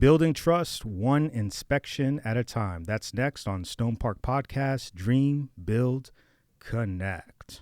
Building trust one inspection at a time. That's next on StonePark Podcast. Dream, build, connect.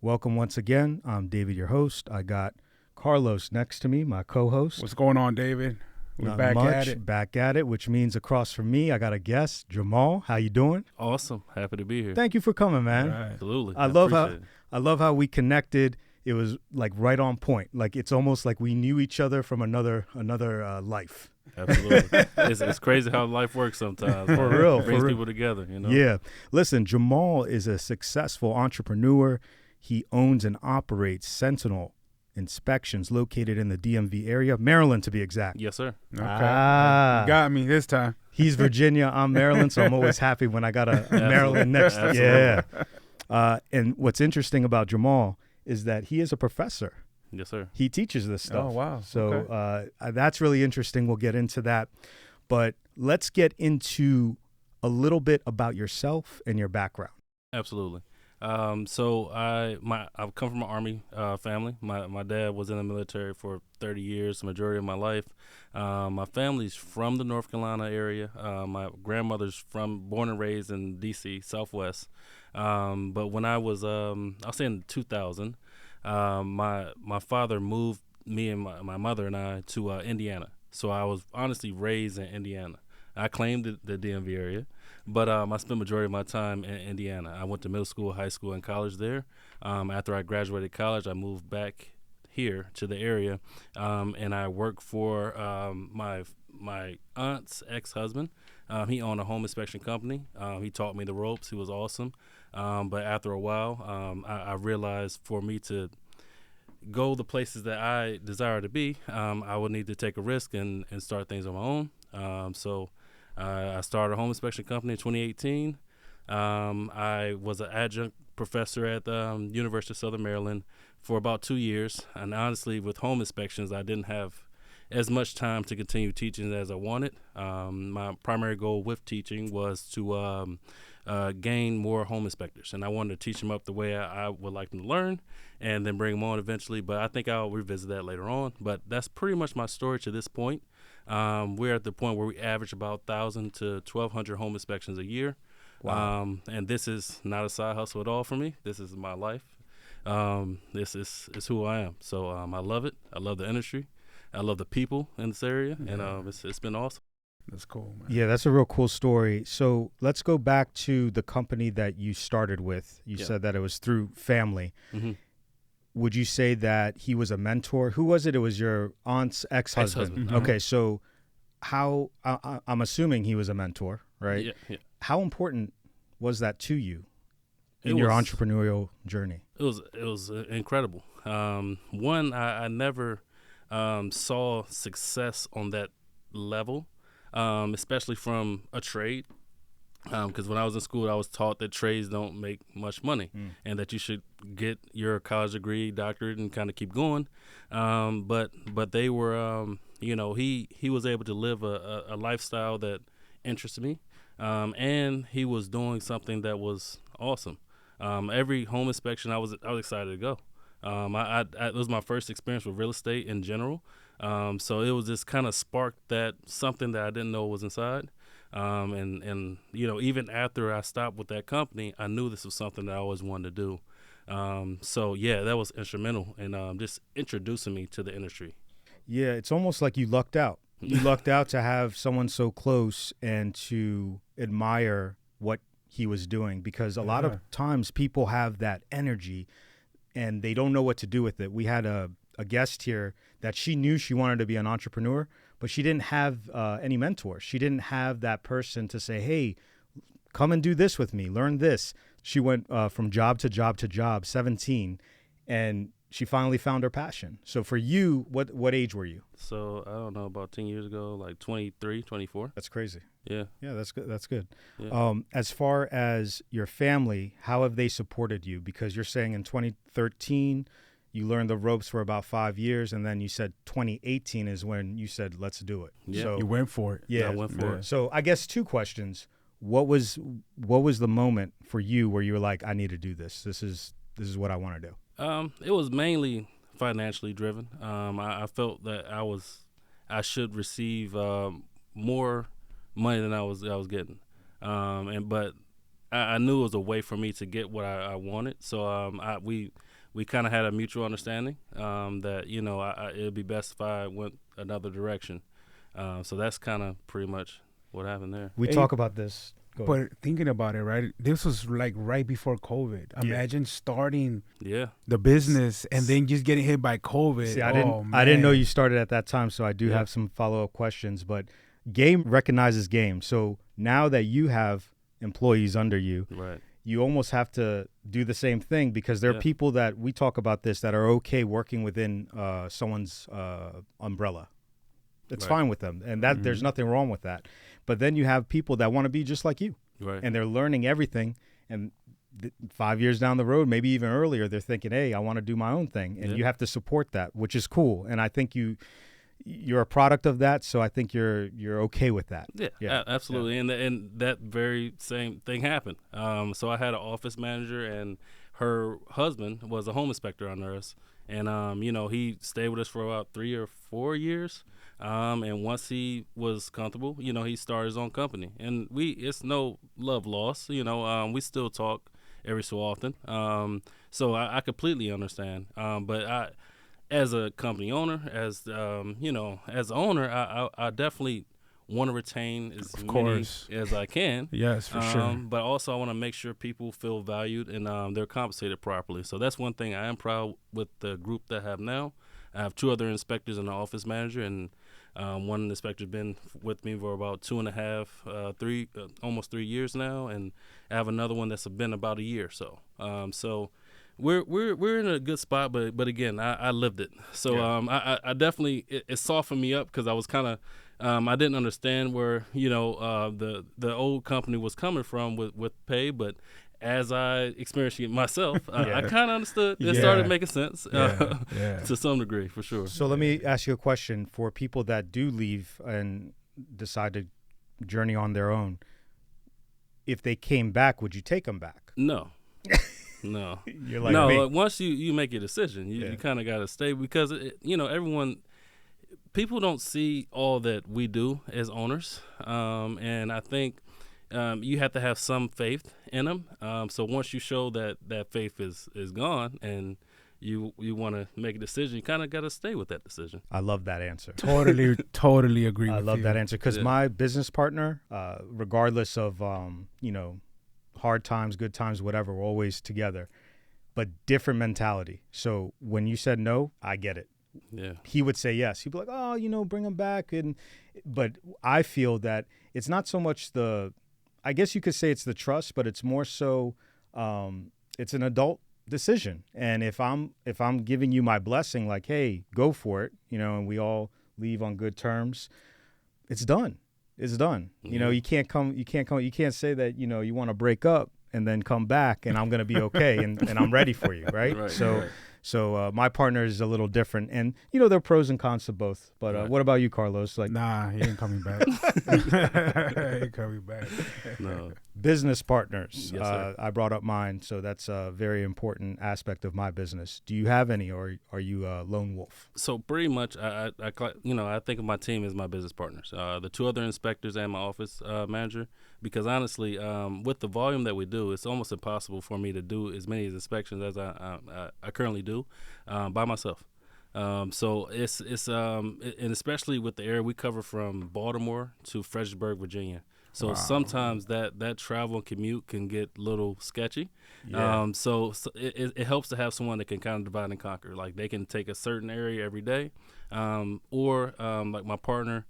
Welcome once again. I'm David, your host. I got Carlos next to me, my co-host. What's going on, David? We're Not back much, at it. back at it, which means across from me, I got a guest, Jamal. How you doing? Awesome. Happy to be here. Thank you for coming, man. Right. Absolutely. I love how we connected. It was like right on point. Like it's almost like we knew each other from another life. Absolutely. It's crazy how life works sometimes. For real. Brings for real. people together, you know? Yeah. Listen, Jamal is a successful entrepreneur. He owns and operates Sentinel Inspections located in the DMV area, Maryland to be exact. Yes, sir. Okay. Ah. You got me this time. He's Virginia, I'm Maryland, so I'm always happy when I got a Maryland next. Absolutely. Yeah. And what's interesting about Jamal is that he is a professor. Yes, sir. He teaches this stuff. Oh, wow. So that's really interesting. We'll get into that. But let's get into a little bit about yourself and your background. Absolutely. So I come from an Army family. My dad was in the military for 30 years, the majority of my life. My family's from the North Carolina area. My grandmother's born and raised in D.C., Southwest. But when I was, I'll say in 2000, my father moved me and my mother and I to Indiana. So I was honestly raised in Indiana. I claimed the DMV area, but I spent majority of my time in Indiana. I went to middle school, high school, and college there. After I graduated college, I moved back here to the area, and I worked for my aunt's ex-husband. He owned a home inspection company. He taught me the ropes. He was awesome. But after a while, I realized for me to go the places that I desire to be, I would need to take a risk and start things on my own. So I started a home inspection company in 2018. I was an adjunct professor at the University of Southern Maryland for about 2 years. And honestly, with home inspections, I didn't have as much time to continue teaching as I wanted. My primary goal with teaching was to gain more home inspectors. And I wanted to teach them up the way I would like them to learn and then bring them on eventually. But I think I'll revisit that later on. But that's pretty much my story to this point. We're at the point where we average about 1,000 to 1,200 home inspections a year. Wow. And this is not a side hustle at all for me. This is my life. This is who I am. So I love it. I love the industry. I love the people in this area. Yeah. And it's been awesome. That's cool, man. Yeah, that's a real cool story. So let's go back to the company that you started with. You said that it was through family. Mm-hmm. Would you say that he was a mentor? Who was it? It was your aunt's ex-husband. Ex-husband. Okay, so how I'm assuming he was a mentor, right? Yeah. How important was that to you in your entrepreneurial journey? It was incredible. One, I never saw success on that level, especially from a trade. Because when I was in school, I was taught that trades don't make much money and that you should get your college degree, doctorate, and kind of keep going. But they were, he was able to live a lifestyle that interested me, and he was doing something that was awesome. Every home inspection, I was excited to go. It was my first experience with real estate in general. So it was just kind of sparked that something that I didn't know was inside. And even after I stopped with that company, I knew this was something that I always wanted to do. So yeah, that was instrumental in just introducing me to the industry. Yeah, it's almost like you lucked out. You lucked out to have someone so close and to admire what he was doing, because a lot of times people have that energy and they don't know what to do with it. We had a guest here that she knew she wanted to be an entrepreneur, but she didn't have any mentors. She didn't have that person to say, hey, come and do this with me, learn this. She went from job to job to job, 17, and she finally found her passion. So for you, what age were you? So I don't know, about 10 years ago, like 23, 24. That's crazy. Yeah. Yeah, that's good. That's good. Yeah. As far as your family, how have they supported you? Because you're saying in 2013, you learned the ropes for about 5 years, and then you said 2018 is when you said, let's do it. Yeah. So, You went for it. yeah, I went for it. So I guess 2 questions. What was the moment for you where you were like, I need to do this? This is what I want to do. It was mainly financially driven. I felt that I should receive more money than I was getting, but I knew it was a way for me to get what I wanted. So we kind of had a mutual understanding that it'd be best if I went another direction. So that's kind of pretty much what happened there. We talk about this. But thinking about it, right? This was like right before COVID. Imagine starting the business and then just getting hit by COVID. See, I didn't know you started at that time, so I do have some follow-up questions. But game recognizes game. So now that you have employees under you, right, you almost have to do the same thing, because there are people that we talk about this that are okay working within someone's umbrella. It's fine with them, and that there's nothing wrong with that. But then you have people that want to be just like you, right, and they're learning everything. And 5 years down the road, maybe even earlier, they're thinking, "Hey, I want to do my own thing," and you have to support that, which is cool. And I think you're a product of that, so I think you're okay with that. Yeah, absolutely. Yeah. And that very same thing happened. So I had an office manager, and her husband was a home inspector under us, and he stayed with us for about 3 or 4 years. And once he was comfortable, he started his own company, and it's no love lost. We still talk every so often. So I completely understand. But as a company owner, as as an owner, I definitely want to retain as many as I can. Yes, for sure. But also I want to make sure people feel valued and they're compensated properly. So that's one thing I am proud with the group that I have now. I have 2 other inspectors and an office manager, and one inspector's been with me for about 2.5, almost 3 years now, and I have another one that's been about a year. So, so we're in a good spot, but again, I lived it. So I definitely it softened me up, because I was kind of I didn't understand where the old company was coming from with pay, but as I experienced it myself, I kind of understood. It started making sense to some degree, for sure. So let me ask you a question. For people that do leave and decide to journey on their own, if they came back, would you take them back? No. No. You're like me. Like once you make your decision, you kind of got to stay, because, people don't see all that we do as owners. And I think you have to have some faith in them. So once you show that faith is gone and you want to make a decision, you kind of got to stay with that decision. I love that answer. Totally agree with you. I love that answer, because my business partner, regardless of, hard times, good times, whatever, we're always together, but different mentality. So when you said no, I get it. Yeah. He would say yes. He'd be like, oh, bring him back. But I feel that it's not so much I guess you could say it's the trust, but it's more so it's an adult decision. And if I'm giving you my blessing, like, hey, go for it, and we all leave on good terms, it's done. It's done. Yeah. You can't say that, you want to break up and then come back and I'm going to be okay and I'm ready for you. Right. So my partner is a little different, and there are pros and cons to both. But what about you, Carlos? Like, nah, he ain't coming back. He ain't coming back. No. Business partners. Yes, sir. I brought up mine, so that's a very important aspect of my business. Do you have any, or are you a lone wolf? So pretty much, I think of my team as my business partners. The 2 other inspectors and my office manager, because honestly, with the volume that we do, it's almost impossible for me to do as many inspections as I currently do by myself. So it's and especially with the area we cover from Baltimore to Fredericksburg, Virginia. So sometimes that travel and commute can get a little sketchy. Yeah. So it helps to have someone that can kind of divide and conquer. Like they can take a certain area every day, or like my partner,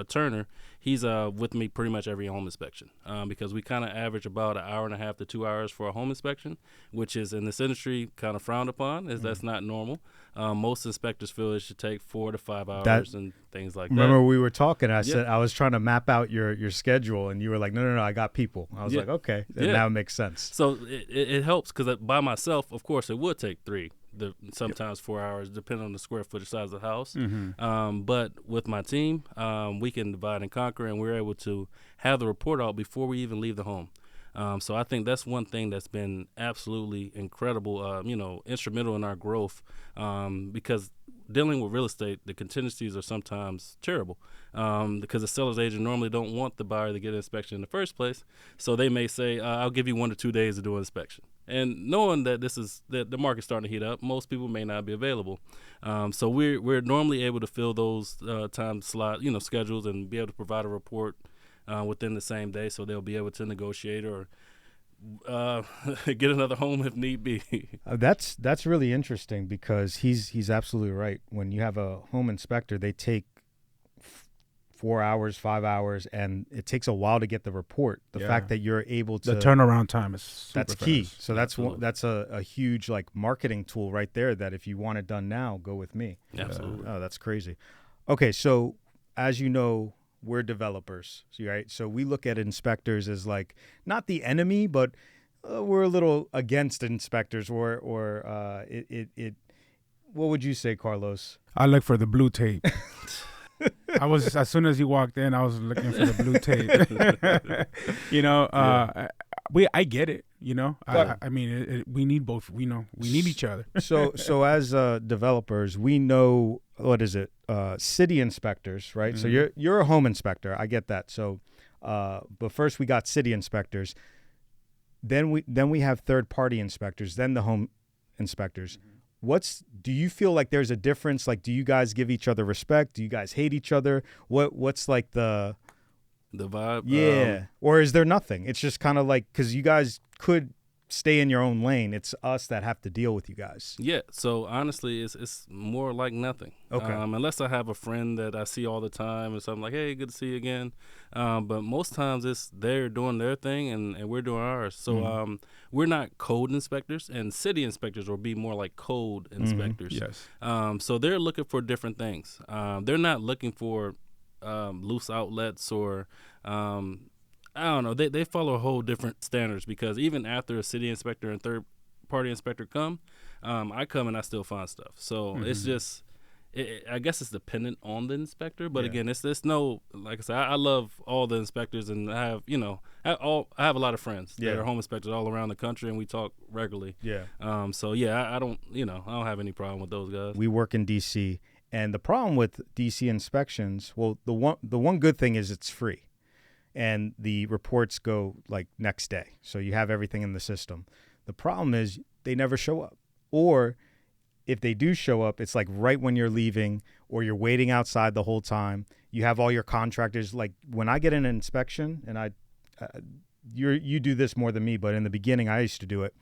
Turner, he's with me pretty much every home inspection because we kind of average about 1.5 to 2 hours for a home inspection, which is in this industry kind of frowned upon, as that's not normal. Most inspectors feel it should take 4 to 5 hours and things like that. Remember we were talking, I said I was trying to map out your schedule, and you were like, no, I got people. I was like, okay, and now it makes sense. So it helps because by myself, of course, it would take 3. Sometimes 4 hours, depending on the square footage size of the house. But with my team, we can divide and conquer, and we're able to have the report out before we even leave the home. So I think that's one thing that's been absolutely incredible, instrumental in our growth because dealing with real estate, the contingencies are sometimes terrible because the seller's agent normally don't want the buyer to get an inspection in the first place. So they may say, I'll give you 1 to 2 days to do an inspection. And knowing that that the market's starting to heat up, most people may not be available. So we're normally able to fill those time slot, schedules and be able to provide a report within the same day, so they'll be able to negotiate or get another home if need be. That's really interesting because he's absolutely right. When you have a home inspector, they take 4 hours, 5 hours, and it takes a while to get the report. The fact that you're able to, the turnaround time is super that's key. fast. So that's a huge marketing tool right there. That if you want it done now, go with me. Absolutely. Oh, that's crazy. Okay, so as you know, we're developers, right? So we look at inspectors as not the enemy, but we're a little against inspectors. Or what would you say, Carlos? I look for the blue tape. As soon as you walked in, I was looking for the blue tape. I get it. I mean, we need both. We need each other. So as developers, we know, what is it? City inspectors, right? So you're a home inspector. I get that. So, but first we got city inspectors. Then we have third party inspectors. Then the home inspectors. Do you feel like there's a difference? Do you guys give each other respect? Do you guys hate each other? What's the vibe? Yeah. Or is there nothing? It's just kind of because you guys could stay in your own lane. It's us that have to deal with you guys. Yeah. So honestly, it's more like nothing. Okay. Unless I have a friend that I see all the time and something like, hey, good to see you again. But most times it's they're doing their thing and we're doing ours. So we're not code inspectors, and city inspectors will be more like code inspectors. Yes. So they're looking for different things. They're not looking for loose outlets or I don't know. They follow a whole different standards because even after a city inspector and third party inspector come, I come and I still find stuff. So it's just, I guess it's dependent on the inspector. But again, it's no, like I said, I love all the inspectors, and I have, I have a lot of friends that are home inspectors all around the country, and we talk regularly. Yeah. So yeah, I don't have any problem with those guys. We work in DC, and the problem with DC inspections, well, the one good thing is it's free. And the reports go next day. So you have everything in the system. The problem is they never show up. Or if they do show up, it's right when you're leaving, or you're waiting outside the whole time. You have all your contractors. When I get an inspection, and you do this more than me, but in the beginning I used to do it.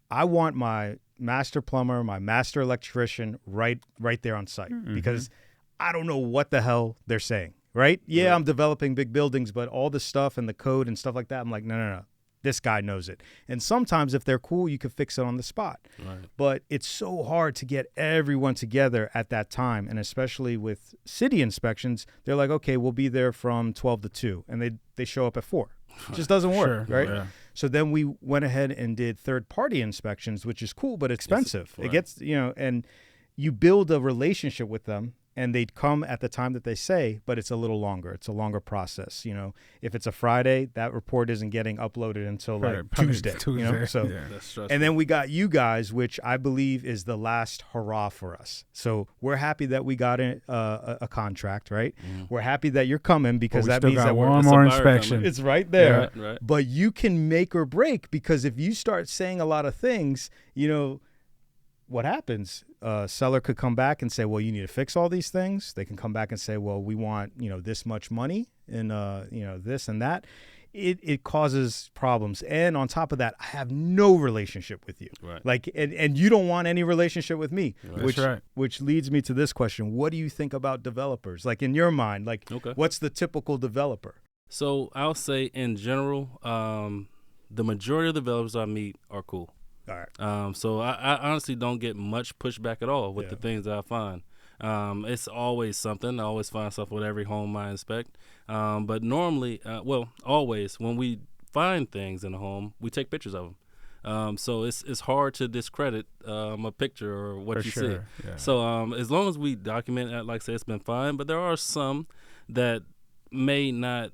I want my master plumber, my master electrician right there on site because I don't know what the hell they're saying. Right? Yeah, I'm developing big buildings, but all the stuff and the code and stuff like that, I'm like, no. This guy knows it. And sometimes if they're cool, you can fix it on the spot. Right. But it's so hard to get everyone together at that time. And especially with city inspections, they're like, okay, we'll be there from 12 to 2. And they show up at 4. It just doesn't work, right? Yeah. So then we went ahead and did third-party inspections, which is cool, but expensive. It gets, and you build a relationship with them. And they'd come at the time that they say, but it's a little longer. It's a longer process. If it's a Friday, that report isn't getting uploaded until Tuesday. So, and then we got you guys, which I believe is the last hurrah for us. So we're happy that we got a contract, right? We're happy that you're coming because that means that one more inspection. It's right there. Yeah, right. But you can make or break because if you start saying a lot of things, what happens? Seller could come back and say, well, you need to fix all these things. They can come back and say, well, we want, this much money and, this and that. it causes problems. And on top of that, I have no relationship with you. Right. Like, and you don't want any relationship with me. Right. Which leads me to this question. What do you think about developers? Like, in your mind, like, what's the typical developer? So I'll say in general, the majority of the developers I meet are cool. All right. So I honestly don't get much pushback at all with the things that I find. It's always something. I always find stuff with every home I inspect. But normally, always, when we find things in a home, we take pictures of them. So it's hard to discredit a picture or what you see. Yeah. So as long as we document it, like I said, it's been fine. But there are some that may not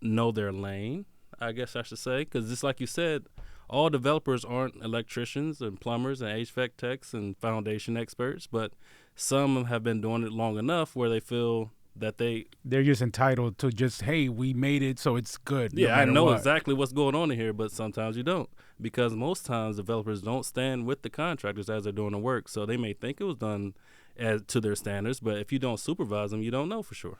know their lane, I guess I should say, because just like you said, all developers aren't electricians and plumbers and HVAC techs and foundation experts, but some have been doing it long enough where they feel that they're just entitled to just, hey, we made it, so it's good. Yeah, I know exactly what's going on in here, but sometimes you don't, because most times developers don't stand with the contractors as they're doing the work, so they may think it was done to their standards, but if you don't supervise them, you don't know for sure.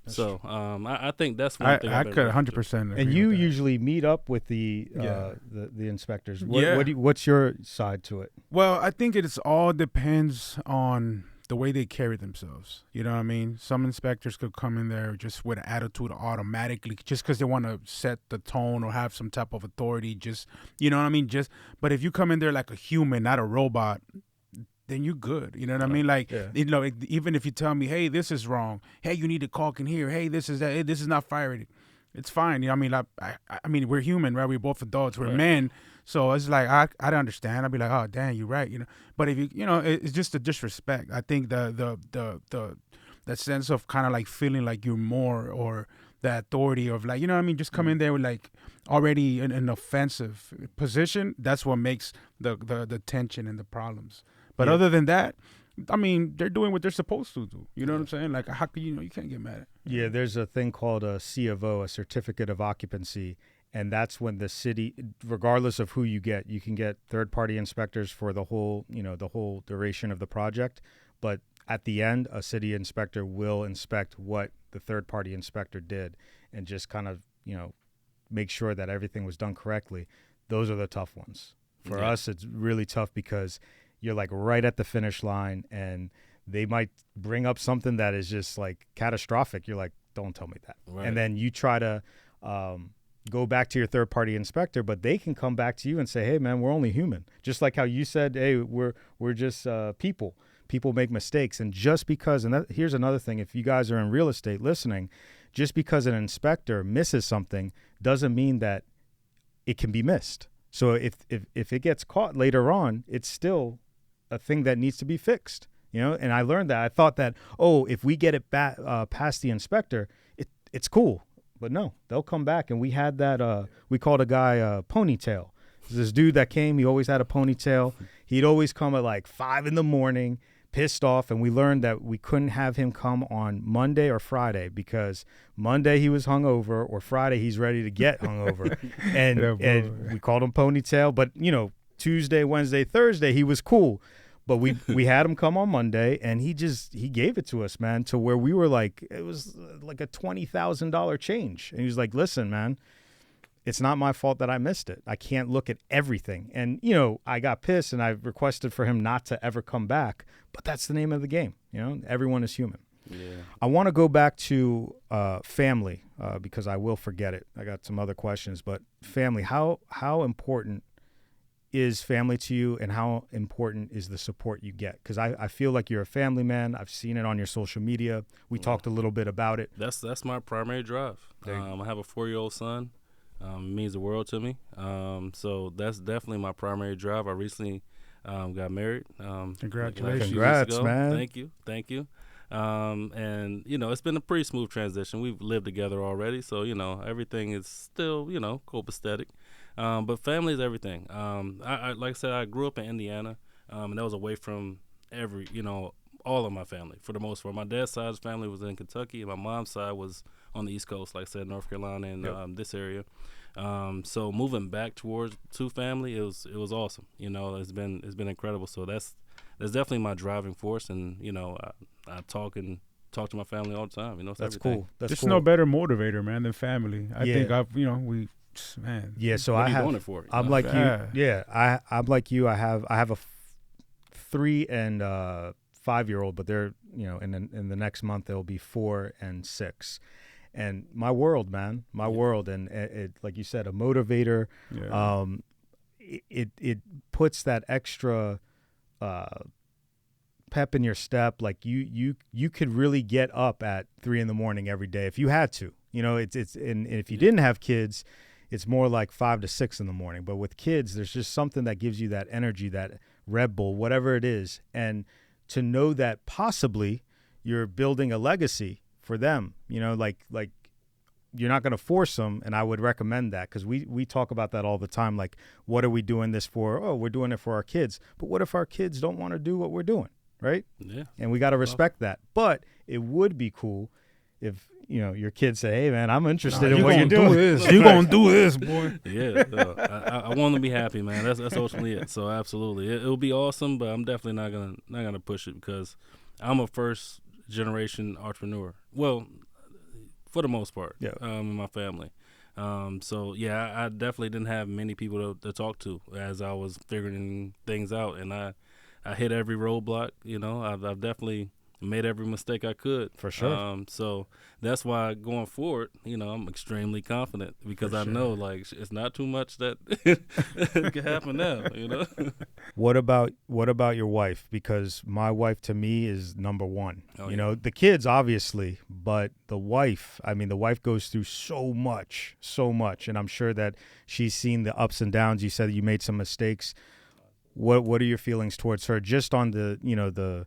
So I think that's one thing. I could 100%. And you usually meet up with the inspectors. What's your side to it? Well, I think it all depends on the way they carry themselves. You know what I mean? Some inspectors could come in there just with an attitude automatically, just because they want to set the tone or have some type of authority. Just, you know what I mean? But if you come in there like a human, not a robot, then you're good. You know what I mean? Like, even if you tell me, hey, this is wrong. Hey, you need to caulk in here. Hey, this is that. Hey, this is not fire rated. It's fine. You know what I mean? I mean, we're human, right? We're both adults. We're men. So it's like, I don't understand. I'd be like, oh, damn, you're right. You know, but if it's just a disrespect. I think that sense of kind of like feeling like you're more, or the authority of, like, you know what I mean? Just come in there with like already an offensive position. That's what makes the tension and the problems. But other than that, I mean, they're doing what they're supposed to do. You know what I'm saying? Like, how can you can't get mad at it. Yeah, there's a thing called a C of O, a certificate of occupancy, and that's when the city, regardless of who you can get third-party inspectors for the whole duration of the project. But at the end, a city inspector will inspect what the third-party inspector did and just kind of, make sure that everything was done correctly. Those are the tough ones. For us, it's really tough because you're like right at the finish line, and they might bring up something that is just like catastrophic. You're like, don't tell me that. Right. And then you try to go back to your third party inspector, but they can come back to you and say, hey man, we're only human. Just like how you said, hey, we're just people. People make mistakes. And just because, here's another thing, if you guys are in real estate listening, just because an inspector misses something doesn't mean that it can be missed. So if it gets caught later on, it's still a thing that needs to be fixed, and I learned that. I thought that, if we get it past the inspector, it's cool. But no, they'll come back. And we had that, we called a guy Ponytail. This dude that came, he always had a ponytail. He'd always come at like 5 a.m, pissed off. And we learned that we couldn't have him come on Monday or Friday, because Monday he was hungover, or Friday he's ready to get hungover. and we called him Ponytail. But, Tuesday, Wednesday, Thursday, he was cool. But we had him come on Monday, and he gave it to us, man, to where we were like, it was like a $20,000 change. And he was like, listen, man, it's not my fault that I missed it. I can't look at everything. And, I got pissed, and I requested for him not to ever come back. But that's the name of the game. Everyone is human. Yeah. I want to go back to family because I will forget it. I got some other questions. But family, how important is family to you, and how important is the support you get? Because I feel like you're a family man. I've seen it on your social media. We talked a little bit about it. That's my primary drive. I have a 4-year-old son. It means the world to me. So that's definitely my primary drive. I recently got married. Congratulations. Congrats, man. Thank you. And it's been a pretty smooth transition. We've lived together already, so everything is still copacetic. But family is everything. I like I said, I grew up in Indiana, and that was away from all of my family for the most part. My dad's side of the family was in Kentucky, and my mom's side was on the East Coast, like I said, North Carolina and this area. So moving back to family, it was awesome. It's been incredible. So that's definitely my driving force, and I talk talk to my family all the time. You know, it's That's everything. cool. That's There's cool. no better motivator, man, than family. I Yeah. think man. Yeah, so What I are you have. doing it for? You I'm know? like Yeah. you. Yeah, I'm like you. I have a 3 and 5-year-old, but they're in the next month they'll be 4 and 6. And my world, man, my world, and it like you said, a motivator. Yeah. It puts that extra pep in your step. Like you could really get up at 3 a.m. every day if you had to. And if you didn't have kids, it's more like 5 to 6 in the morning. But with kids, there's just something that gives you that energy, that Red Bull, whatever it is, and to know that possibly you're building a legacy for them. Like you're not going to force them, and I would recommend that, because we talk about that all the time. Like, what are we doing this for? Oh, we're doing it for our kids. But what if our kids don't want to do what we're doing, right? Yeah. And we got to respect that. But it would be cool if your kids say, "Hey, man, I'm interested in what you're doing. You're gonna do this, boy." Yeah, I want them to be happy, man. That's ultimately it. So absolutely, it'll be awesome. But I'm definitely not gonna push it, because I'm a first generation entrepreneur. Well, for the most part, in my family. So yeah, I definitely didn't have many people to talk to as I was figuring things out, and I hit every roadblock. I've definitely made every mistake I could. For sure. So that's why going forward, I'm extremely confident, because I know like it's not too much that can happen now. What about your wife? Because my wife to me is number one. Oh, The kids obviously, but the wife goes through so much, and I'm sure that she's seen the ups and downs. You said that you made some mistakes. What are your feelings towards her, just on the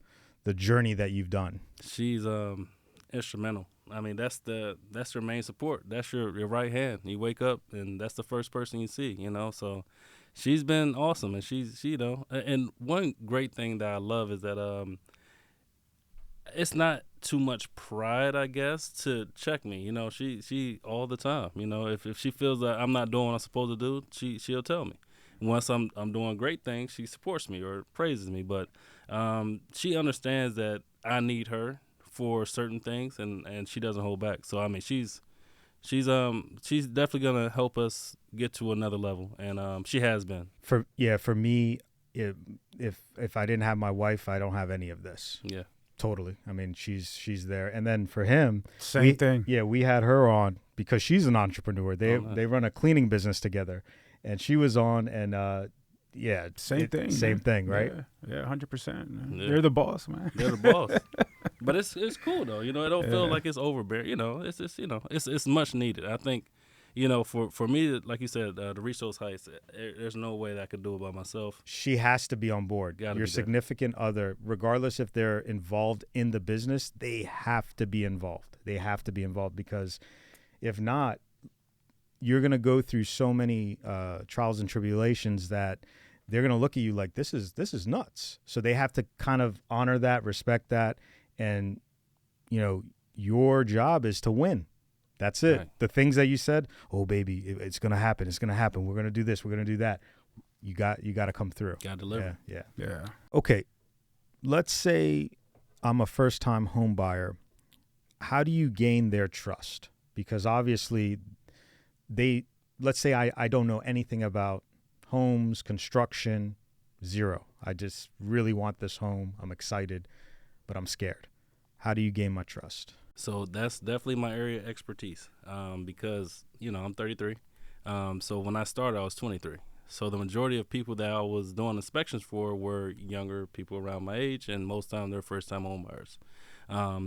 journey that you've done? She's instrumental. I mean, that's your main support. That's your right hand. You wake up and that's the first person you see, So she's been awesome, and she's and one great thing that I love is that it's not too much pride, I guess, to check me. She all the time. If she feels that I'm not doing what I'm supposed to do, she'll tell me. Once I'm doing great things, she supports me or praises me, but she understands that I need her for certain things, and she doesn't hold back. So I mean, she's definitely gonna help us get to another level, and she has been. For me, if I didn't have my wife, I don't have any of this. Yeah, totally. I mean, she's there, and then for him, same thing. Yeah, we had her on because she's an entrepreneur. They run a cleaning business together, and she was on, and same thing, right? Yeah, 100%. They're the boss, man. They're the boss. But it's cool though. It don't feel like it's overbearing. It's much needed. I think, for me, like you said, to reach those heights, there's no way that I could do it by myself. She has to be on board. Your significant other, regardless if they're involved in the business, they have to be involved. Because if not, you're going to go through so many trials and tribulations that they're going to look at you like, this is nuts. So they have to kind of honor that, respect that. And, your job is to win. That's it. Right. The things that you said, oh, baby, it's going to happen. It's going to happen. We're going to do this. We're going to do that. You got to come through. Got to deliver. Yeah. Okay. Let's say I'm a first-time home buyer. How do you gain their trust? Because obviously let's say I don't know anything about homes, construction, zero. I just really want this home. I'm excited, but I'm scared. How do you gain my trust? So that's definitely my area of expertise, because, I'm 33. So when I started, I was 23. So the majority of people that I was doing inspections for were younger people around my age, and most of the time they're first-time home buyers.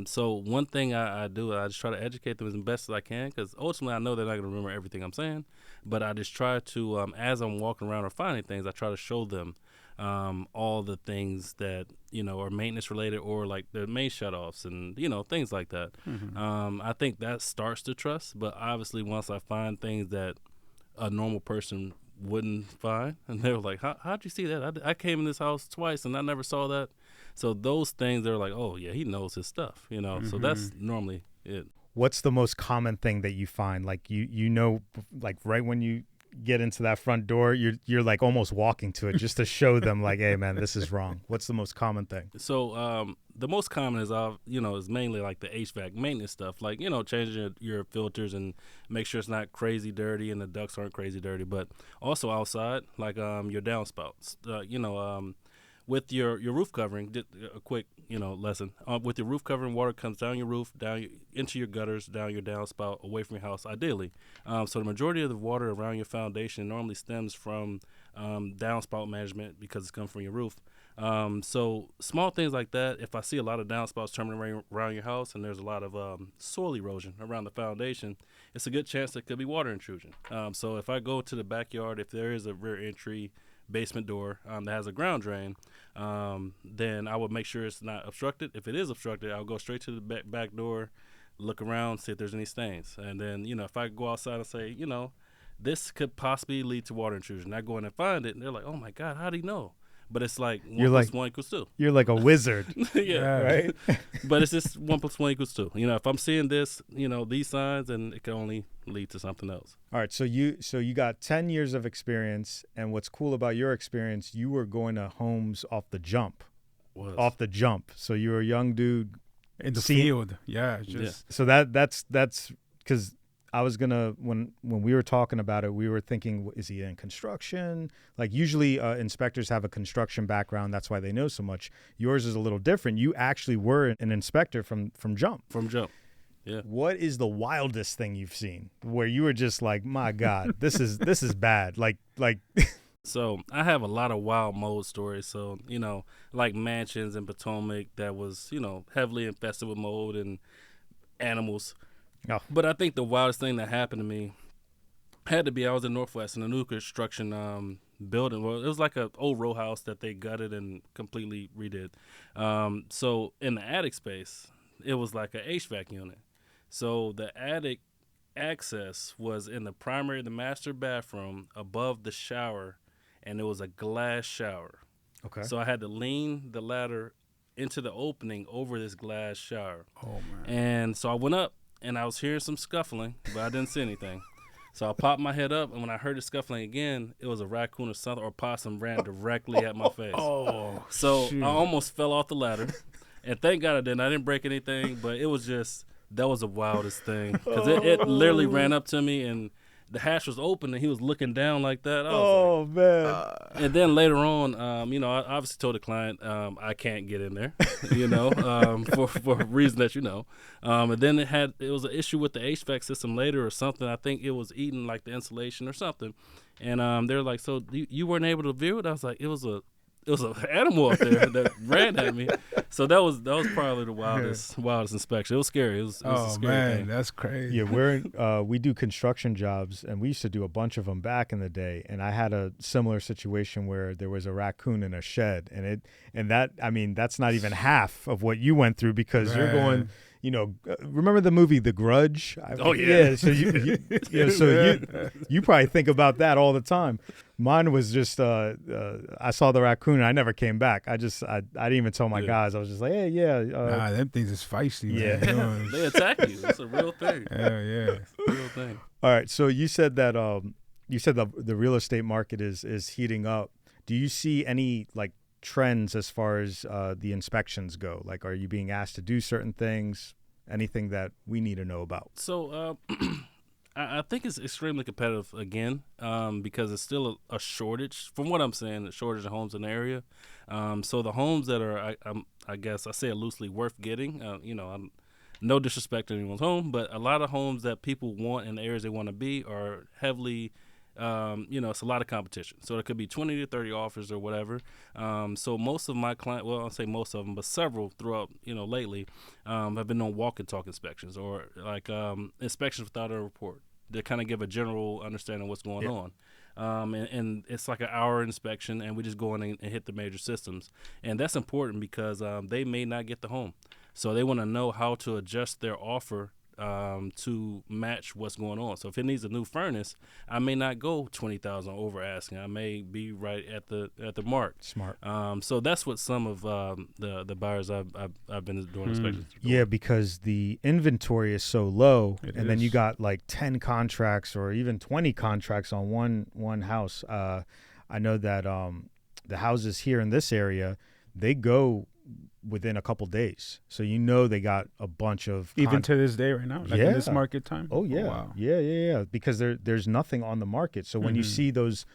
So one thing I do, I just try to educate them as best as I can, because ultimately I know they're not going to remember everything I'm saying, but I just try to, as I'm walking around or finding things, I try to show them all the things that, are maintenance related, or like the main shutoffs and, things like that. Mm-hmm. I think that starts to trust, but obviously once I find things that a normal person wouldn't find, and they were like, how'd you see that? I came in this house twice and I never saw that. So those things, they're like, oh yeah, he knows his stuff, Mm-hmm. So that's normally it. What's the most common thing that you find? Like like right when you get into that front door, you're like almost walking to it just to show them like, hey man, this is wrong. What's the most common thing? So the most common is is mainly like the HVAC maintenance stuff, like changing your filters and make sure it's not crazy dirty and the ducts aren't crazy dirty. But also outside, like your downspouts, with your roof covering. A quick lesson. With your roof covering, water comes down your roof, into your gutters, down your downspout, away from your house, ideally. So the majority of the water around your foundation normally stems from downspout management because it's coming from your roof. So small things like that. If I see a lot of downspouts turning around your house and there's a lot of soil erosion around the foundation, it's a good chance there could be water intrusion. So if I go to the backyard, if there is a rear entry basement door that has a ground drain, then I would make sure it's not obstructed. If it is obstructed, I'll go straight to the back door, look around, see if there's any stains. And then, if I go outside and say, this could possibly lead to water intrusion, I go in and find it, and they're like, oh, my God, how do you know? But it's like 1 plus 1 equals 2. You're like a wizard. Yeah. Right? But it's just 1 plus 1 equals 2. If I'm seeing this, these signs, then it can only lead to something else. All right. So you got 10 years of experience. And what's cool about your experience, you were going to homes off the jump. Off the jump. So you were a young dude. In the field. Yeah. So that's because I was gonna when we were talking about it, we were thinking, is he in construction? Like usually inspectors have a construction background, that's why they know so much. Yours is a little different. You actually were an inspector from jump. From jump, yeah. What is the wildest thing you've seen where you were just like, my God, this is bad? Like. So I have a lot of wild mold stories. So like mansions in Potomac that was heavily infested with mold and animals. Oh. But I think the wildest thing that happened to me had to be I was in Northwest in a new construction building. Well, it was like an old row house that they gutted and completely redid. So in the attic space, it was like an HVAC unit. So the attic access was in the master bathroom above the shower, and it was a glass shower. Okay. So I had to lean the ladder into the opening over this glass shower. Oh, man. And so I went up. And I was hearing some scuffling, but I didn't see anything. So I popped my head up, and when I heard the scuffling again, it was a raccoon or something, or possum ran directly at my face. Oh, so shoot. I almost fell off the ladder. And thank God I didn't. I didn't break anything, but it was just, that was the wildest thing. Because it literally ran up to me, and the hatch was open, and he was looking down like that. Man. And then later on, I obviously told the client I can't get in there, for a reason that and then it was an issue with the HVAC system later or something. I think it was eating like the insulation or something. And they're like, so you weren't able to view it? I was like, it was an animal up there that ran at me. So that was probably the wildest inspection. It was scary. It was a scary thing. That's crazy. Yeah, we do construction jobs, and we used to do a bunch of them back in the day. And I had a similar situation where there was a raccoon in a shed, and that's not even half of what you went through because you're going. Remember the movie The Grudge? Oh yeah. Yeah. So you probably think about that all the time. Mine was just I saw the raccoon and I never came back. I didn't even tell my guys. I was just like, hey, yeah. Nah, them things is feisty. Yeah. Man. They attack you. It's a real thing. Yeah. It's a real thing. All right. So you said that the real estate market is heating up. Do you see any trends as far as the inspections go? Like, are you being asked to do certain things? Anything that we need to know about? So I think it's extremely competitive again because it's still a shortage. From what I'm saying, a shortage of homes in the area. So the homes that are, I guess I say it loosely, worth getting. I'm no disrespect to anyone's home, but a lot of homes that people want in the areas they want to be are heavily. It's a lot of competition. So it could be 20 to 30 offers or whatever. So most of my clients, well, I'll say most of them, but several throughout, lately, have been on walk and talk inspections or inspections without a report to kind of give a general understanding of what's going on. And it's like an hour inspection, and we just go in and hit the major systems. And that's important because they may not get the home. So they want to know how to adjust their offer to match what's going on. So if it needs a new furnace, I may not go $20,000 over asking. I may be right at the mark. Smart. So that's what some of the buyers I've been doing inspections. Yeah, because the inventory is so low, then you got like 10 contracts or even 20 contracts on one house. I know that the houses here in this area, they go within a couple days. So you know they got a bunch of even to this day right now, like in this market time. Oh yeah, wow. yeah. Because there's nothing on the market. So when you see those,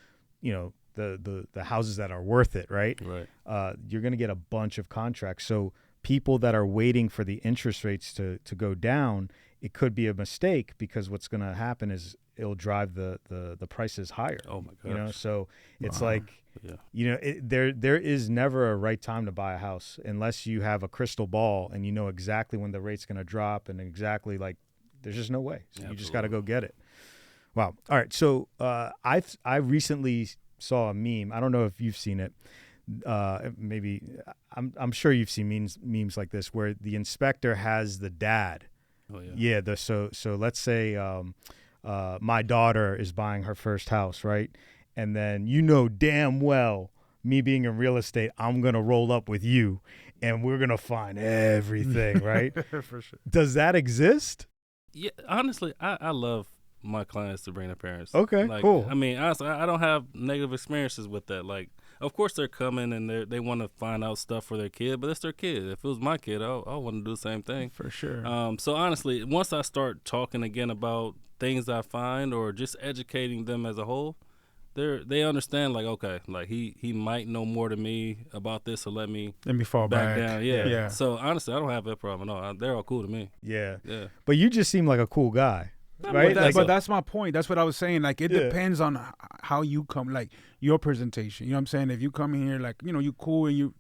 the houses that are worth it, right? You're gonna get a bunch of contracts. So people that are waiting for the interest rates to go down, it could be a mistake, because what's gonna happen is it'll drive the prices higher. Oh my gosh. So it's like. Yeah. There is never a right time to buy a house unless you have a crystal ball and you know exactly when the rate's going to drop, and exactly, like, there's just no way. So you just got to go get it. Wow. All right. So I recently saw a meme. I don't know if you've seen it. Maybe I'm sure you've seen memes like this, where the inspector has the dad. Oh yeah. Yeah. So let's say my daughter is buying her first house, right? And then damn well, me being in real estate, I'm going to roll up with you and we're going to find everything, right? For sure. Does that exist? Yeah, honestly, I love my clients to bring their parents. Okay, cool. I mean, honestly, I don't have negative experiences with that. Like, of course they're coming and they want to find out stuff for their kid, but it's their kid. If it was my kid, I want to do the same thing. For sure. So honestly, once I start talking again about things I find, or just educating them as a whole, they understand, like, okay, like he might know more than me about this, so let me fall back down. Yeah. So honestly, I don't have that problem at all. They're all cool to me. Yeah. Yeah. But you just seem like a cool guy. Right? But that's my point. That's what I was saying. Like, it depends on how you come, like, your presentation. You know what I'm saying? If you come in here, like, you cool, and you,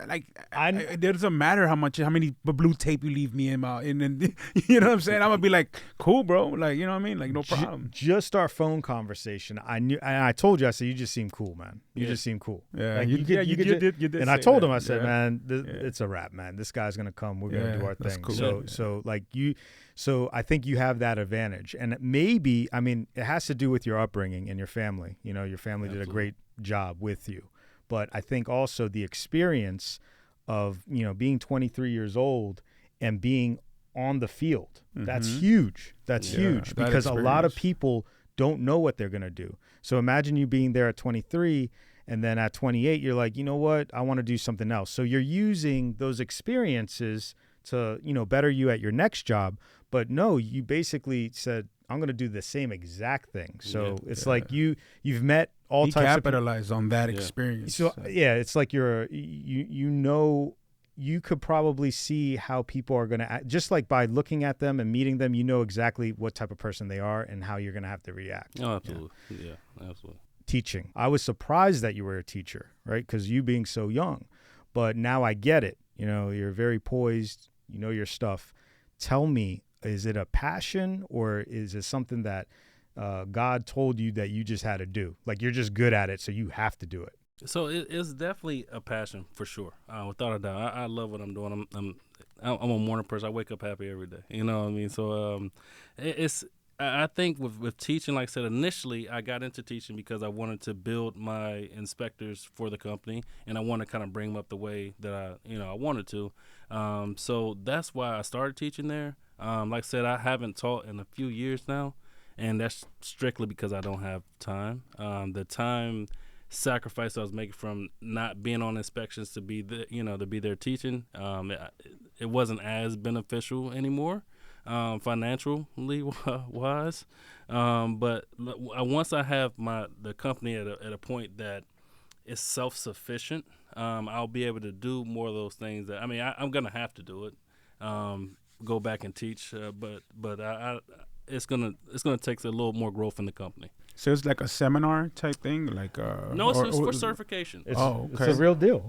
like, it doesn't matter how many blue tape you leave me in my, and then, you know what I'm saying? I'm gonna be like, cool, bro. Like, you know what I mean? Like, no problem. Just our phone conversation, I knew, and I told you, I said, you just seem cool, man. You just seem cool. Yeah, like, you did. And I told him, I said, man, it's a wrap, man. This guy's gonna come. We're gonna do our thing. Cool. So like you. So I think you have that advantage. And maybe, I mean, it has to do with your upbringing and your family. Your family did a great job with you. But I think also the experience of, being 23 years old and being on the field, that's huge. That's huge, because a lot of people don't know what they're going to do. So imagine you being there at 23, and then at 28, you're like, you know what? I want to do something else. So you're using those experiences to, better you at your next job. But no, you basically said, I'm going to do the same exact thing. So it's like you've met all types of people. Capitalize on that experience. So it's like you could probably see how people are going to act. Just like by looking at them and meeting them, exactly what type of person they are and how you're going to have to react. Oh, absolutely. Yeah, absolutely. Teaching. I was surprised that you were a teacher, right? Because you being so young. But now I get it. You're very poised. You know your stuff. Tell me, is it a passion, or is it something that God told you that you just had to do? Like, you're just good at it, so you have to do it. So it's definitely a passion, for sure, without a doubt. I love what I'm doing. I'm a morning person. I wake up happy every day. You know what I mean? So I think with teaching, like I said, initially I got into teaching because I wanted to build my inspectors for the company, and I want to kind of bring them up the way that I wanted to. So that's why I started teaching there. Like I said, I haven't taught in a few years now, and that's strictly because I don't have time. The time sacrifice I was making from not being on inspections to be there teaching, it wasn't as beneficial anymore, financially wise. But once I have the company at a point that is self-sufficient, I'll be able to do more of those things that, I'm gonna have to do it. Go back and teach, but it's gonna take a little more growth in the company. So it's like a seminar type thing, like no, it's for certification. Okay. It's a real deal.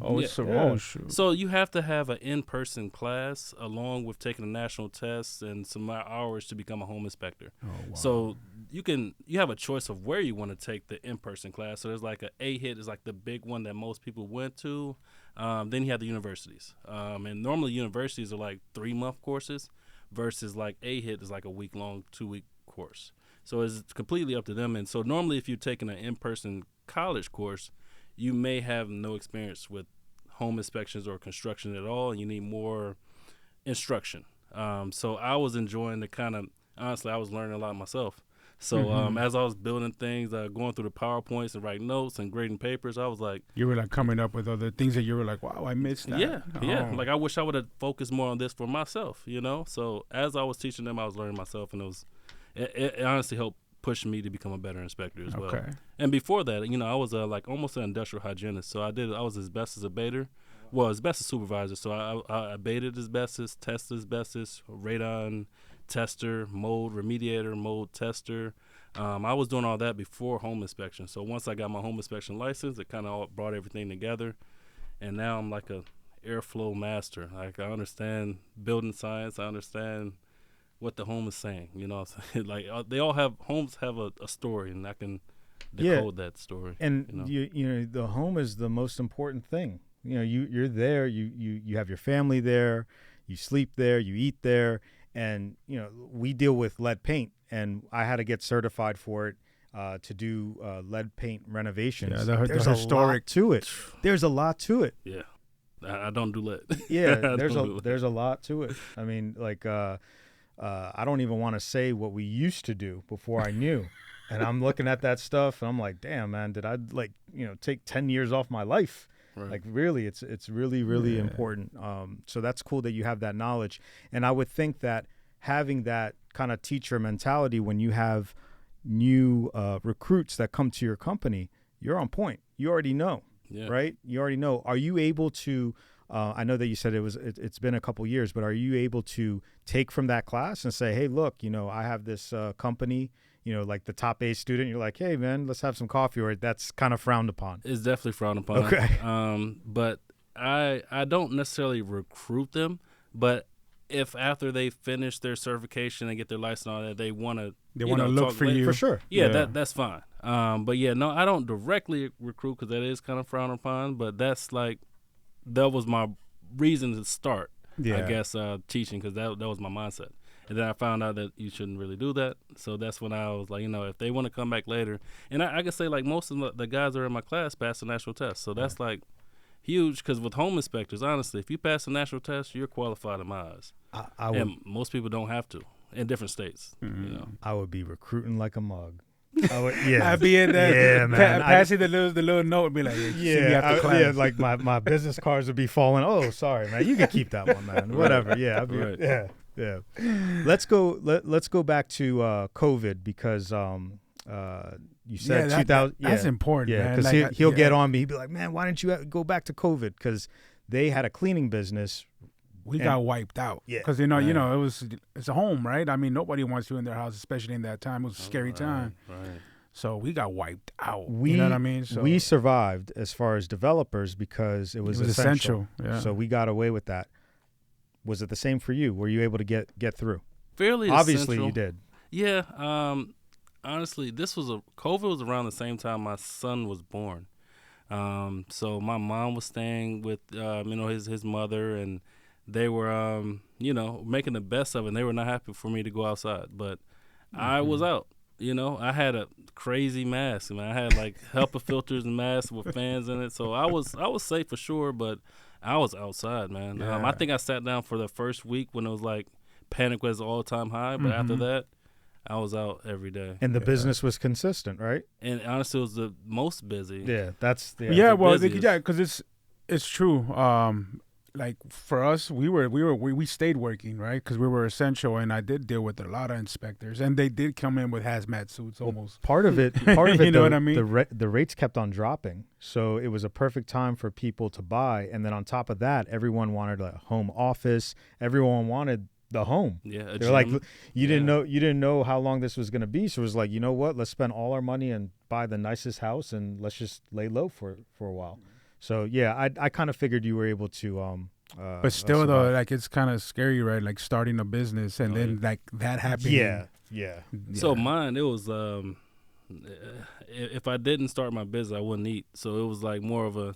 Shoot. So you have to have an in-person class along with taking a national test and some hours to become a home inspector. Oh, wow. So you have a choice of where you want to take the in-person class. So there's like a AHIT is like the big one that most people went to. Then you have the universities, and normally universities are like 3-month courses, versus like AHIT is like a week-long, 2-week course. So it's completely up to them. And so normally if you're taking an in-person college course, you may have no experience with home inspections or construction at all, and you need more instruction. So I was enjoying honestly, I was learning a lot myself. So as I was building things, going through the PowerPoints and writing notes and grading papers, I was like, you were like coming up with other things that you were like, wow, I missed that. Yeah. Like I wish I would have focused more on this for myself, you know. So as I was teaching them, I was learning myself, and it honestly helped push me to become a better inspector as well. And before that, you know, I was like almost an industrial hygienist. So I was asbestos abater. Well, asbestos supervisor. So I abated asbestos, tested asbestos, radon tester, mold remediator, mold tester. I was doing all that before home inspection. So once I got my home inspection license, it kind of all brought everything together. And now I'm like a airflow master. Like I understand building science. I understand what the home is saying. You know, like they all homes have a story, and I can decode that story. And you know, the home is the most important thing. You know, you're there. You have your family there. You sleep there. You eat there. And, you know, we deal with lead paint, and I had to get certified for it to do lead paint renovations. Yeah, there's a lot to it. There's a lot to it. Yeah. I don't do lead. Yeah, there's a lot to it. I mean, like, I don't even want to say what we used to do before I knew. And I'm looking at that stuff, and I'm like, damn, man, did I, like, you know, take 10 years off my life? Right. Like, really, it's really, really important. So that's cool that you have that knowledge. And I would think that having that kind of teacher mentality when you have new recruits that come to your company, you're on point. You already know, right? You already know. Are you able to, I know that you said it's been a couple years, but are you able to take from that class and say, hey, look, you know, I have this company, you know, like the top A student, you're like, hey, man, let's have some coffee, or that's kind of frowned upon? It's definitely frowned upon. Okay. But I don't necessarily recruit them, but if after they finish their certification and get their license and all that, they want to look for you. For sure. Yeah. That's fine. But yeah, no, I don't directly recruit because that is kind of frowned upon, but that was my reason to start, I guess, teaching, because that was my mindset. And then I found out that you shouldn't really do that. So that's when I was like, you know, if they want to come back later. And I can say, like, most of the guys that are in my class pass the national test. So that's, like, huge, because with home inspectors, honestly, if you pass the national test, you're qualified in my eyes. And most people don't have to in different states. You know, I would be recruiting like a mug. I'd be in there, man. Passing the little note and be like, like my business cards would be falling. Oh, sorry, man. You can keep that one, man. Whatever. Yeah, yeah. Let's go back to COVID, because you said 2000. That's important. Yeah, because he'll get on me. He'll be like, man, why didn't you go back to COVID? Because they had a cleaning business. We got wiped out. Yeah, because you know, it's a home, right? I mean, nobody wants you in their house, especially in that time. It was a scary time. Right. So we got wiped out. You know what I mean? So we survived as far as developers because it was essential. Yeah. So we got away with that. Was it the same for you? Were you able to get through? Fairly Obviously, essential. you did. Yeah. Honestly, COVID was around the same time my son was born. So my mom was staying with his mother, and they were making the best of it. And they were not happy for me to go outside, but I was out. You know, I had a crazy mask. I mean, I had like HEPA filters and masks with fans in it, so I was safe for sure. But I was outside, man. Yeah. I think I sat down for the first week when it was like panic was all-time high, but after that, I was out every day. And the business was consistent, right? And honestly, it was the most busy. Yeah, that's because it's true. Like for us, we stayed working, right? Because we were essential, and I did deal with a lot of inspectors, and they did come in with hazmat suits almost. Part of it, you know what I mean? The rates kept on dropping, so it was a perfect time for people to buy. And then on top of that, everyone wanted a home office. Everyone wanted the home. Yeah, they're like, you didn't know how long this was going to be, so it was like, you know what? Let's spend all our money and buy the nicest house, and let's just lay low for a while. So yeah, I kind of figured you were able to. But still, though, like it's kind of scary, right? Like starting a business and then like that happening. Yeah. So mine, it was if I didn't start my business, I wouldn't eat. So it was like more of a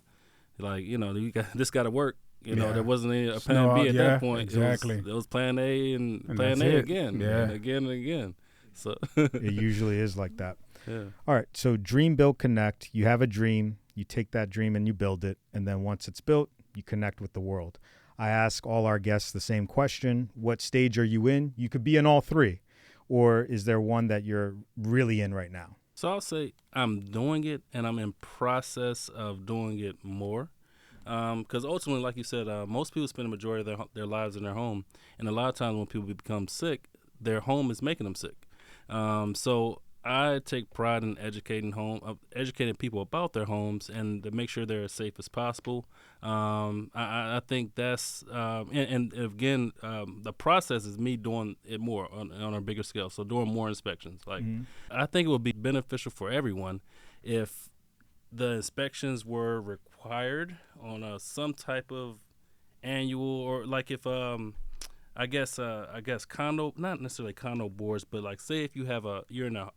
this got to work. You know, there wasn't a plan B at that point. Exactly. It was plan A and plan A again. Yeah. And again and again. So it usually is like that. Yeah. All right. So dream, build, connect. You have a dream. You take that dream and you build it. And then once it's built, you connect with the world. I ask all our guests the same question. What stage are you in? You could be in all three. or is there one that you're really in right now? So I'll say I'm doing it, and I'm in process of doing it more. Because ultimately, like you said, most people spend the majority of their lives in their home, and a lot of times when people become sick, their home is making them sick. So I take pride in educating people about their homes and to make sure they're as safe as possible. I think that's and again, the process is me doing it more on a bigger scale. So doing more inspections. Like I think it would be beneficial for everyone if the inspections were required on some type of annual, or like if I guess condo, not necessarily condo boards, but like say if you're in a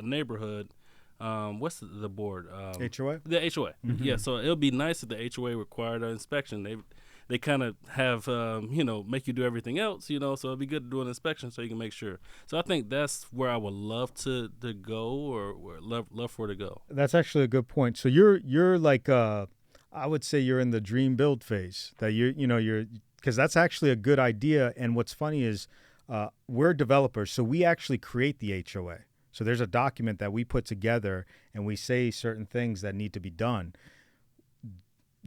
neighborhood, what's the board? HOA? The HOA. Mm-hmm. Yeah, so it would be nice if the HOA required an inspection. They kind of have make you do everything else, so it'd be good to do an inspection so you can make sure. So I think that's where I would love to go, or love for it to go. That's actually a good point. So you're like I would say you're in the dream build phase, that you're because that's actually a good idea. And what's funny is we're developers, so we actually create the HOA. So there's a document that we put together and we say certain things that need to be done.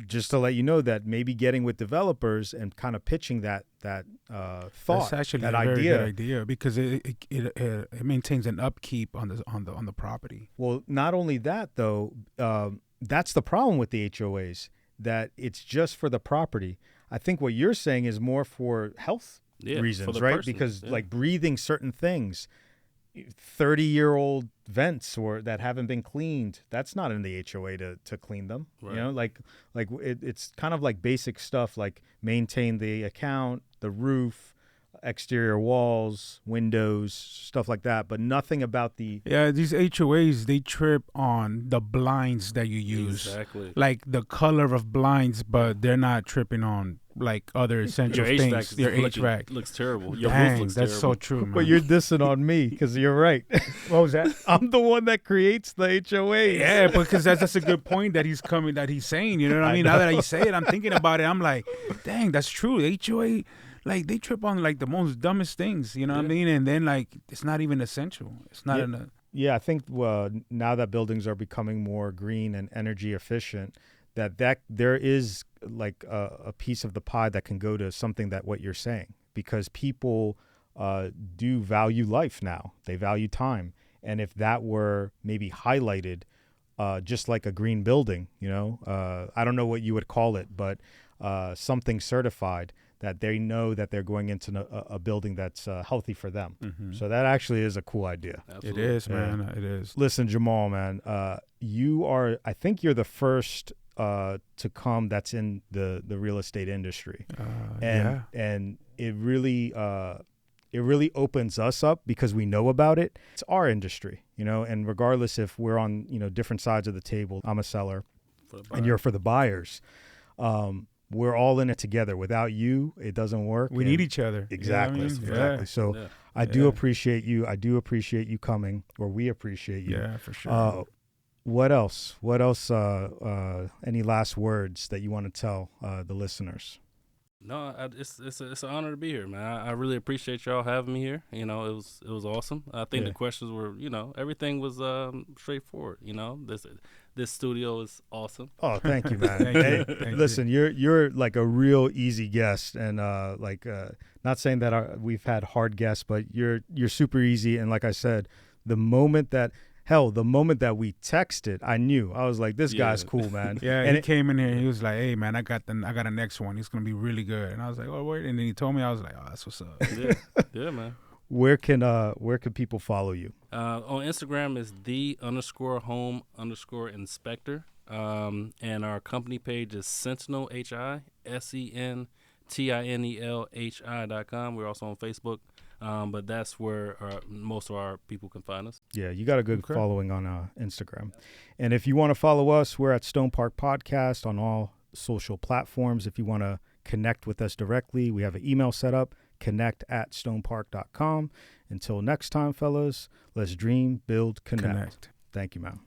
Just to let you know that maybe getting with developers and kind of pitching that thought, that's actually that a very idea. good idea, because it maintains an upkeep on the property. Well, not only that though, that's the problem with the HOAs, that it's just for the property. I think what you're saying is more for health reasons, right? Person. Because like breathing certain things, 30-year-old vents or that haven't been cleaned, that's not in the HOA to clean them. Right. It's kind of like basic stuff, like maintain the account, the roof, exterior walls, windows, stuff like that, but nothing about the... Yeah, these HOAs, they trip on the blinds that you use. Exactly. Like the color of blinds, but they're not tripping on like other essential things. Your HVAC looks terrible. Your Dang, roof looks that's terrible. so true, man. But you're dissing on me because you're right. What was that? I'm the one that creates the HOA. Yeah, because that's a good point that he's saying. You know what I mean? Now that I say it, I'm thinking about it. I'm like, dang, that's true. The HOA, like they trip on like the most dumbest things. You know what I mean? And then like it's not even essential. It's not Yeah, I think now that buildings are becoming more green and energy efficient, that there is like a piece of the pie that can go to something that what you're saying, because people do value life now. They value time. And if that were maybe highlighted, just like a green building, I don't know what you would call it, but something certified, that they know that they're going into a building that's healthy for them. Mm-hmm. So that actually is a cool idea. Absolutely. It is, man. It is. Listen, Jamal, man, I think you're the first to come that's in the real estate industry. And it really opens us up because we know about it. It's our industry, and regardless if we're on, different sides of the table, I'm a seller and you're for the buyers. We're all in it together. Without you, it doesn't work. We need each other. Exactly. You know what I mean? Exactly. So I do appreciate you. I do appreciate you coming, or we appreciate you. Yeah, for sure. What else? Any last words that you want to tell the listeners? No, it's an honor to be here, man. I really appreciate y'all having me here. It was awesome. I think the questions were, everything was straightforward. This studio is awesome. Oh, thank you, man. Listen, you're like a real easy guest, and not saying that we've had hard guests, but you're super easy. And like I said, the moment that we texted, I knew. I was like, this guy's cool, man. Yeah, and he came in here and he was like, hey, man, I got a next one. It's going to be really good. And I was like, oh, wait. And then he told me, I was like, oh, that's what's up. Yeah, man. Where can people follow you? On Instagram is _home_inspector. And our company page is Sentinel, SentinelHI.com. We're also on Facebook. But that's where most of our people can find us. Yeah, you got a good following on Instagram. And if you want to follow us, we're at StonePark Podcast on all social platforms. If you want to connect with us directly, we have an email set up, connect@stonepark.com. Until next time, fellas, let's dream, build, connect. Thank you, man.